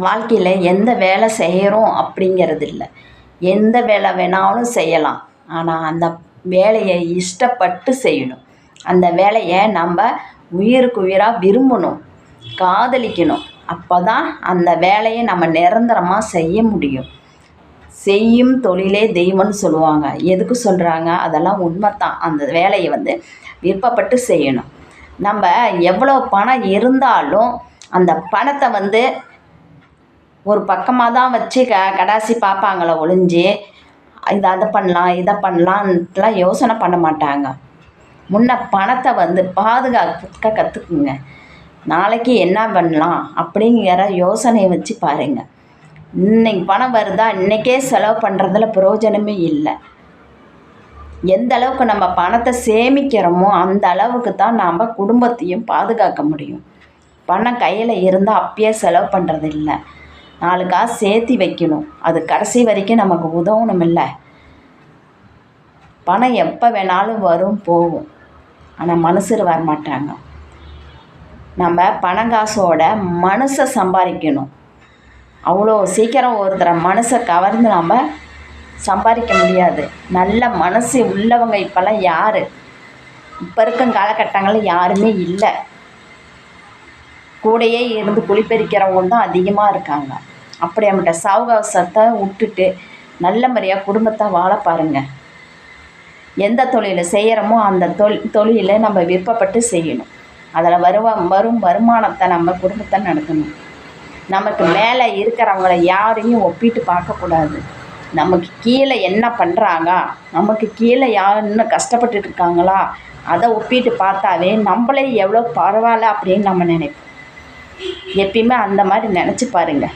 வாழ்க்கையில் எந்த வேலை செய்கிறோம் அப்படிங்கிறது இல்லை. எந்த வேலை வேணாலும் செய்யலாம். ஆனால் அந்த வேலையை இஷ்டப்பட்டு செய்யணும். அந்த வேலையை நம்ம உயிருக்கு உயிராக விரும்பணும், காதலிக்கணும். அப்போ தான் அந்த வேலையை நம்ம நிரந்தரமாக செய்ய முடியும். செய்யும் தொழிலே தெய்வம்னு சொல்லுவாங்க. எதுக்கு சொல்கிறாங்க? அதெல்லாம் உண்மை தான். அந்த வேலையை விருப்பப்பட்டு செய்யணும். நம்ம எவ்வளோ பணம் இருந்தாலும் அந்த பணத்தை ஒரு பக்கமாக தான் வச்சு கடாசி பார்ப்பாங்களே ஒழிஞ்சு அதை பண்ணலாம் இதை பண்ணலான்ட்டுலாம் யோசனை பண்ண மாட்டாங்க. முன்ன பணத்தை பாதுகாக்க கற்றுக்குங்க. நாளைக்கு என்ன பண்ணலாம் அப்படிங்கிற யோசனையை வச்சு பாருங்கள். இன்றைக்கி பணம் வருதா, இன்றைக்கே செலவு பண்ணுறதுல பிரயோஜனமே இல்லை. எந்த அளவுக்கு நம்ம பணத்தை சேமிக்கிறோமோ அந்த அளவுக்கு தான் நாம் குடும்பத்தையும் பாதுகாக்க முடியும். பணம் கையில் இருந்தால் அப்பயே செலவு பண்ணுறது இல்லை. 4 காசு சேர்த்து வைக்கணும். அது கடைசி வரைக்கும் நமக்கு உதவணும். இல்லை, பணம் எப்போ வேணாலும் வரும் போகும். ஆனால் மனுஷர் வரமாட்டாங்க. நம்ம பணங்காசோட மனசை சம்பாதிக்கணும். அவ்வளோ சீக்கிரம் ஒருத்தரை மனசை கவர்ந்து நம்ம சம்பாதிக்க முடியாது. நல்ல மனசு உள்ளவங்க இப்போல்லாம் யார்? இப்போ இருக்கும் காலகட்டங்களில் யாருமே இல்லை. கூடையே இருந்து குளிப்பெரிக்கிறவங்க தான் அதிகமாக இருக்காங்க. அப்படியாப்பட்ட சாவகாசத்தை விட்டுட்டு நல்ல முறையாக குடும்பத்தை வாழ பாருங்கள். எந்த தொழிலை செய்கிறோமோ அந்த தொழிலை நம்ம விருப்பப்பட்டு செய்யணும். அதில் வரும் வருமானத்தை நம்ம குடும்பத்தை நடத்தணும். நமக்கு மேலே இருக்கிறவங்கள யாரையும் ஒப்பிட்டு பார்க்கக்கூடாது. நமக்கு கீழே என்ன பண்ணுறாங்க, நமக்கு கீழே யாருன்னு கஷ்டப்பட்டுட்டு இருக்காங்களா, அதை ஒப்பிட்டு பார்த்தாவே நம்மளே எவ்வளோ பரவாயில்ல அப்படின்னு நம்ம நினைப்போம். எப்பயுமே அந்த மாதிரி நினச்சி பாருங்கள்.